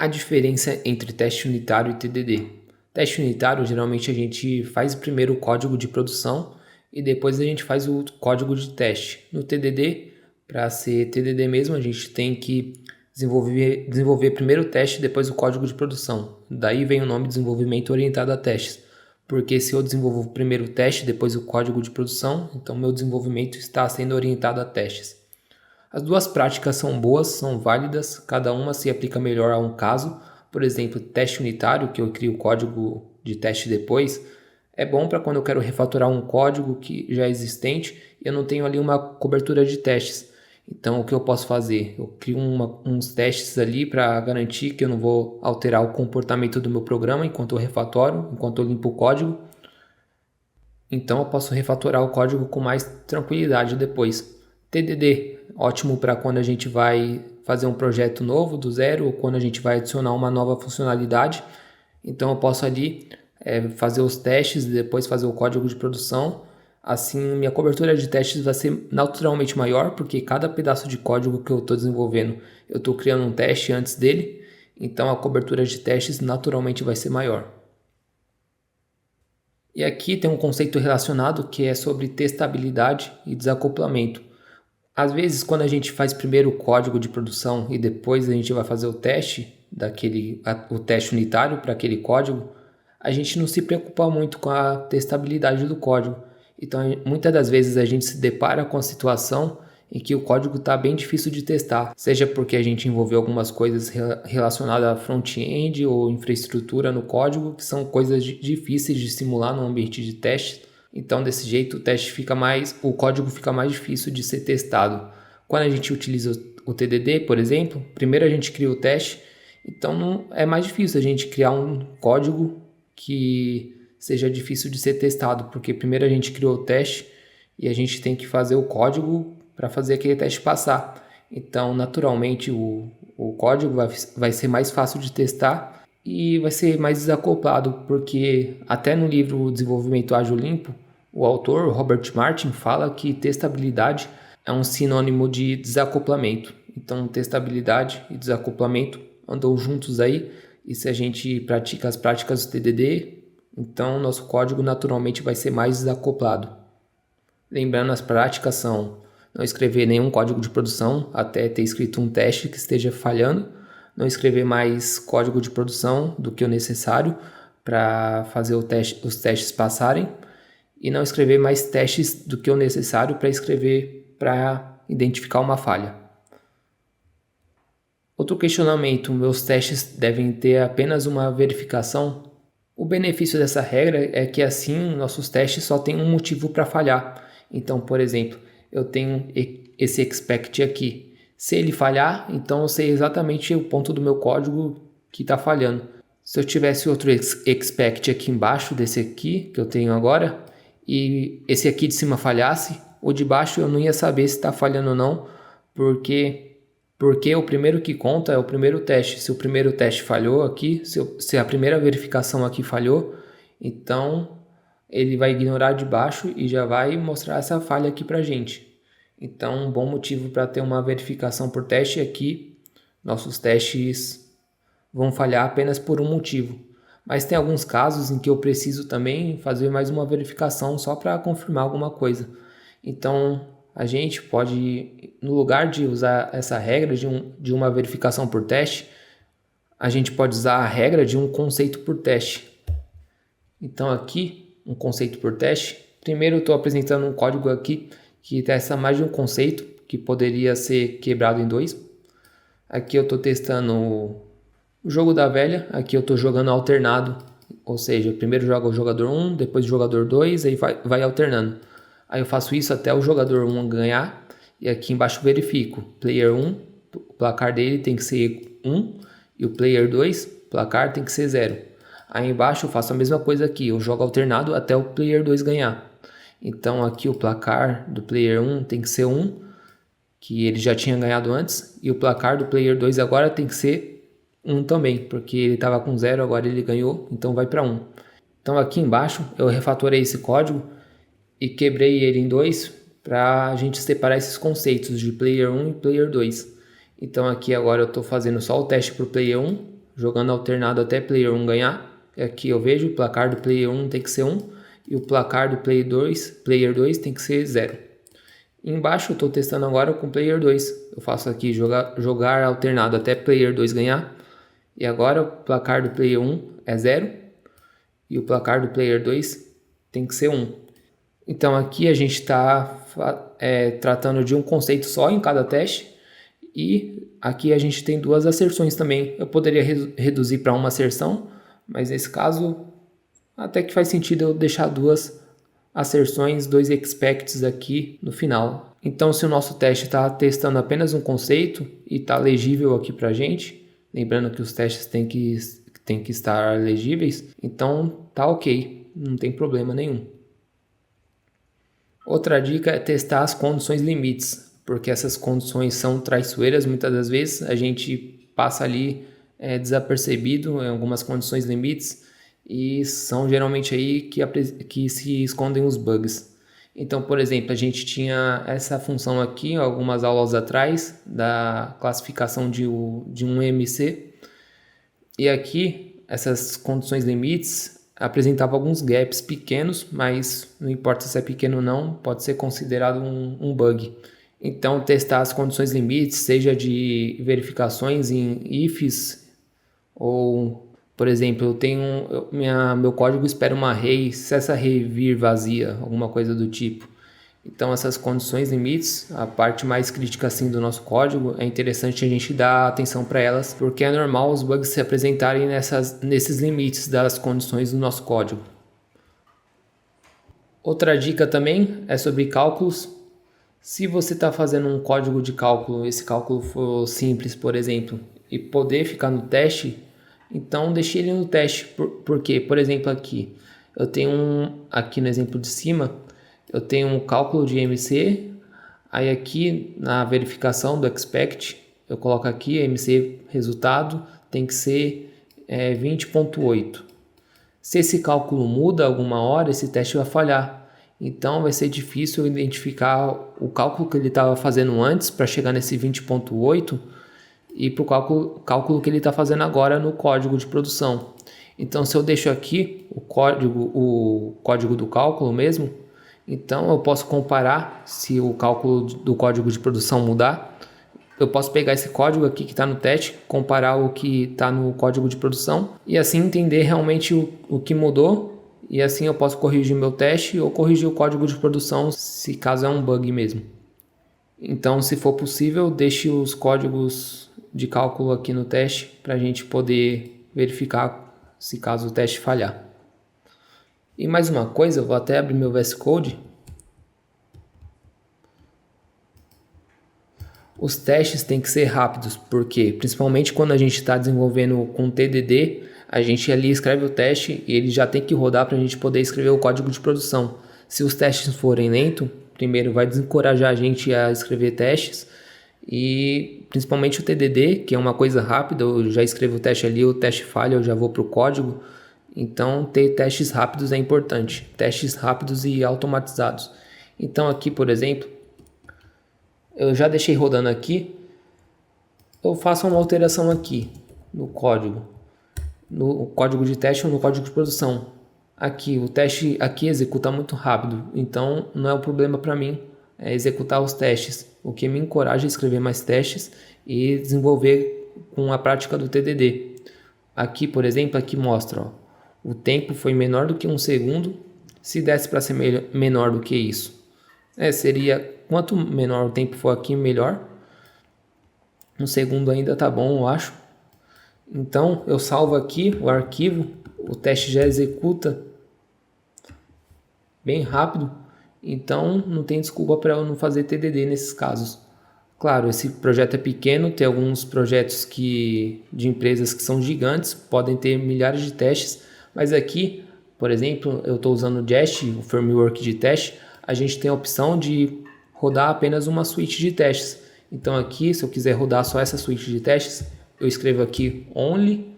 A diferença entre teste unitário e TDD. Teste unitário, geralmente a gente faz primeiro o código de produção e depois a gente faz o código de teste. No TDD, para ser TDD mesmo, a gente tem que desenvolver primeiro o teste e depois o código de produção. Daí vem o nome desenvolvimento orientado a testes. Porque se eu desenvolvo primeiro o teste e depois o código de produção, então meu desenvolvimento está sendo orientado a testes. As duas práticas são boas, são válidas, cada uma se aplica melhor a um caso. Por exemplo, teste unitário, que eu crio o código de teste depois, é bom para quando eu quero refatorar um código que já é existente e eu não tenho ali uma cobertura de testes. Então, o que eu posso fazer? Eu crio uns testes ali para garantir que eu não vou alterar o comportamento do meu programa enquanto eu refatório, enquanto eu limpo o código. Então, eu posso refatorar o código com mais tranquilidade depois. TDD, ótimo para quando a gente vai fazer um projeto novo do zero ou quando a gente vai adicionar uma nova funcionalidade. Então eu posso ali fazer os testes e depois fazer o código de produção. Assim, minha cobertura de testes vai ser naturalmente maior, porque cada pedaço de código que eu estou desenvolvendo, eu estou criando um teste antes dele. Então a cobertura de testes naturalmente vai ser maior. E aqui tem um conceito relacionado que é sobre testabilidade e desacoplamento. Às vezes, quando a gente faz primeiro o código de produção e depois a gente vai fazer o teste o teste unitário para aquele código, a gente não se preocupa muito com a testabilidade do código. Então, muitas das vezes a gente se depara com a situação em que o código está bem difícil de testar, seja porque a gente envolveu algumas coisas relacionadas a front-end ou infraestrutura no código, que são coisas difíceis de simular no ambiente de teste. Então, desse jeito, o código fica mais difícil de ser testado. Quando a gente utiliza o TDD, por exemplo, primeiro a gente cria o teste, então não é mais difícil a gente criar um código que seja difícil de ser testado, porque primeiro a gente criou o teste e a gente tem que fazer o código para fazer aquele teste passar. Então, naturalmente, o código vai ser mais fácil de testar e vai ser mais desacoplado, porque até no livro Desenvolvimento Ágil Limpo, o autor, Robert Martin, fala que testabilidade é um sinônimo de desacoplamento. Então, testabilidade e desacoplamento andam juntos aí, e se a gente pratica as práticas do TDD, então nosso código naturalmente vai ser mais desacoplado. Lembrando, as práticas são não escrever nenhum código de produção até ter escrito um teste que esteja falhando, não escrever mais código de produção do que o necessário para fazer os testes passarem e não escrever mais testes do que o necessário para identificar uma falha. Outro questionamento: meus testes devem ter apenas uma verificação? O benefício dessa regra é que assim nossos testes só têm um motivo para falhar. Então, por exemplo, eu tenho esse expect aqui. Se ele falhar, então eu sei exatamente o ponto do meu código que está falhando. Se eu tivesse outro expect aqui embaixo desse aqui que eu tenho agora, e esse aqui de cima falhasse, o de baixo eu não ia saber se está falhando ou não, porque o primeiro que conta é o primeiro teste. Se o primeiro teste falhou aqui, se a primeira verificação aqui falhou, então ele vai ignorar de baixo e já vai mostrar essa falha aqui para a gente. Então, um bom motivo para ter uma verificação por teste é que nossos testes vão falhar apenas por um motivo. Mas tem alguns casos em que eu preciso também fazer mais uma verificação só para confirmar alguma coisa. Então, a gente pode, no lugar de usar essa regra de uma verificação por teste, a gente pode usar a regra de um conceito por teste. Então, aqui, um conceito por teste. Primeiro, eu estou apresentando um código aqui que testa mais de um conceito que poderia ser quebrado em dois. Aqui eu estou testando o jogo da velha, aqui eu estou jogando alternado, ou seja, primeiro joga o jogador 1, depois o jogador 2, aí vai alternando. Aí eu faço isso até o jogador 1 ganhar, e aqui embaixo verifico, player 1, o placar dele tem que ser 1, e o player 2, o placar tem que ser 0. Aí embaixo eu faço a mesma coisa aqui, eu jogo alternado até o player 2 ganhar. Então aqui o placar do player 1 tem que ser 1, que ele já tinha ganhado antes, e o placar do player 2 agora tem que ser 1 também, porque ele estava com 0, agora ele ganhou, então vai para 1. Então aqui embaixo eu refatorei esse código e quebrei ele em dois para a gente separar esses conceitos de player 1 e player 2. Então aqui agora eu estou fazendo só o teste para o player 1, jogando alternado até player 1 ganhar. E aqui eu vejo o placar do player 1 tem que ser 1 e o placar do player 2 tem que ser 0. Embaixo eu estou testando agora com player 2. Eu faço aqui jogar alternado até player 2 ganhar. E agora o placar do player 1 é 0 e o placar do player 2 tem que ser 1. Então aqui a gente está tratando de um conceito só em cada teste. E aqui a gente tem duas asserções também. Eu poderia reduzir para uma asserção, mas nesse caso até que faz sentido eu deixar duas asserções, dois expects aqui no final. Então se o nosso teste está testando apenas um conceito e está legível aqui para a gente, lembrando que os testes têm que estar legíveis, então tá ok, não tem problema nenhum. Outra dica é testar as condições limites, porque essas condições são traiçoeiras. Muitas das vezes a gente passa ali desapercebido em algumas condições limites e são geralmente aí que se escondem os bugs. Então, por exemplo, a gente tinha essa função aqui algumas aulas atrás da classificação de um MC e aqui essas condições limites apresentava alguns gaps pequenos, mas não importa se é pequeno ou não, pode ser considerado um bug. Então, testar as condições limites, seja de verificações em ifs, ou, por exemplo, meu código espera uma array, se essa array vir vazia, alguma coisa do tipo. Então, essas condições limites, a parte mais crítica assim do nosso código, é interessante a gente dar atenção para elas, porque é normal os bugs se apresentarem nesses limites das condições do nosso código. Outra dica também é sobre cálculos. Se você está fazendo um código de cálculo, esse cálculo for simples, por exemplo, e poder ficar no teste, então deixe ele no teste, porque, por exemplo, aqui, eu tenho aqui no exemplo de cima, eu tenho um cálculo de MC, aí aqui na verificação do expect, eu coloco aqui MC resultado, tem que ser 20.8. Se esse cálculo muda alguma hora, esse teste vai falhar. Então vai ser difícil identificar o cálculo que ele estava fazendo antes para chegar nesse 20.8 e para o cálculo que ele está fazendo agora no código de produção. Então se eu deixo aqui o código do cálculo mesmo, então eu posso comparar se o cálculo do código de produção mudar. Eu posso pegar esse código aqui que está no teste, comparar o que está no código de produção e assim entender realmente o que mudou. E assim eu posso corrigir meu teste ou corrigir o código de produção se caso é um bug mesmo. Então, se for possível, deixe os códigos de cálculo aqui no teste para a gente poder verificar se caso o teste falhar. E mais uma coisa, eu vou até abrir meu VS Code. Os testes têm que ser rápidos, porque principalmente quando a gente está desenvolvendo com TDD, a gente ali escreve o teste e ele já tem que rodar para a gente poder escrever o código de produção. Se os testes forem lentos, primeiro vai desencorajar a gente a escrever testes e principalmente o TDD, que é uma coisa rápida, eu já escrevo o teste ali, o teste falha, eu já vou para o código. Então ter testes rápidos é importante, testes rápidos e automatizados. Então aqui, por exemplo, eu já deixei rodando aqui, eu faço uma alteração aqui no código de teste ou no código de produção. Aqui, o teste aqui executa muito rápido, então não é um problema para mim executar os testes, o que me encoraja a escrever mais testes e desenvolver com a prática do TDD. Aqui, por exemplo, aqui mostra, ó, o tempo foi menor do que 1 segundo, se desse para ser menor do que isso. Seria, quanto menor o tempo for aqui, melhor. 1 segundo ainda tá bom, eu acho. Então, eu salvo aqui o arquivo, o teste já executa bem rápido, então não tem desculpa para eu não fazer TDD nesses casos. Claro, esse projeto é pequeno, tem alguns projetos de empresas que são gigantes, podem ter milhares de testes, mas aqui, por exemplo, eu estou usando o Jest, o framework de teste, a gente tem a opção de rodar apenas uma suite de testes. Então aqui, se eu quiser rodar só essa suite de testes, eu escrevo aqui only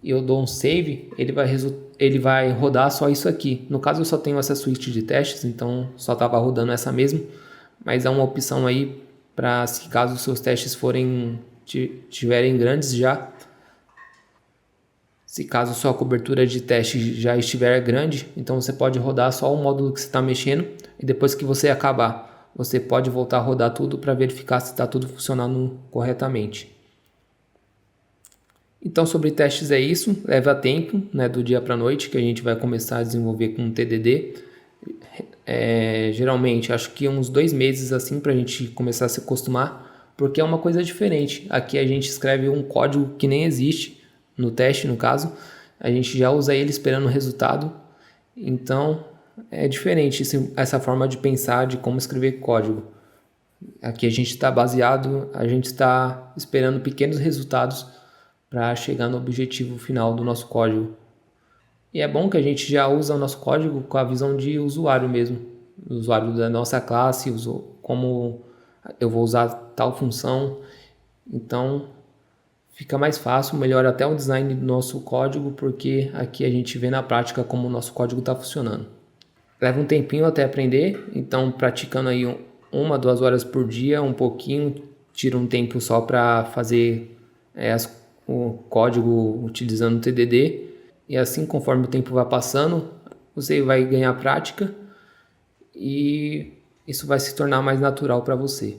e eu dou um save, ele vai rodar só isso aqui. No caso eu só tenho essa suite de testes, então só estava rodando essa mesmo, mas há uma opção aí para se caso os seus testes tiverem grandes já, Se caso sua cobertura de teste já estiver grande, então você pode rodar só o módulo que você está mexendo e depois que você acabar, você pode voltar a rodar tudo para verificar se está tudo funcionando corretamente. Então sobre testes é isso, leva tempo, né, do dia para a noite que a gente vai começar a desenvolver com TDD. Geralmente acho que uns 2 meses assim para a gente começar a se acostumar, porque é uma coisa diferente. Aqui a gente escreve um código que nem existe no teste, no caso, a gente já usa ele esperando o resultado. Então é diferente essa forma de pensar de como escrever código. Aqui a gente está baseado, a gente está esperando pequenos resultados para chegar no objetivo final do nosso código. E é bom que a gente já usa o nosso código com a visão de usuário mesmo, o usuário da nossa classe, como eu vou usar tal função. Então fica mais fácil, melhora até o design do nosso código, porque aqui a gente vê na prática como o nosso código está funcionando. Leva um tempinho até aprender, então praticando aí 1-2 horas por dia, um pouquinho, tira um tempo só para fazer o código utilizando o TDD, e assim conforme o tempo vai passando, você vai ganhar prática e isso vai se tornar mais natural para você.